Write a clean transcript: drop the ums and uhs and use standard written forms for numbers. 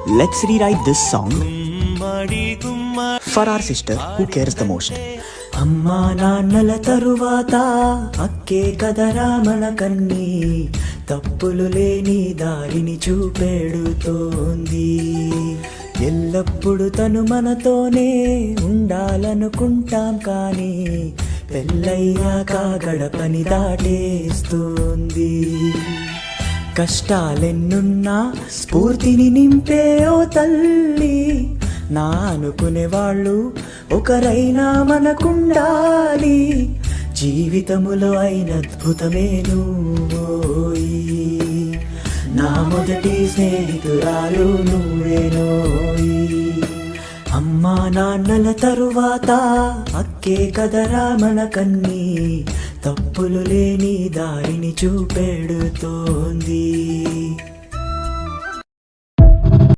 Let's rewrite this song for our sister who cares the most. అమ్మా నాన్నల తరువాత అక్కే కదరా మనకన్నీ, తప్పులు లేని దారిని చూపెడుతోంది. ఎల్లప్పుడు తను మనతోనే ఉండాలనుకుంటాం, కానీ పెళ్ళయ్యాక గడపని దాటేస్తుంది. కష్టాలెన్నున్నా స్ఫూర్తిని నింపే ఓ తల్లి, నా అనుకునే వాళ్ళు ఒకరైనా మనకుండాలి. జీవితములో అయిన అద్భుతమే నువ్వోయి, నా మొదటి స్నేహితురాలు నువ్వేనోయి. అమ్మా నాన్నల తరువాత అక్కే కదరా మనకన్నీ, తప్పులు లేని దారిని చూపెడుతోంది.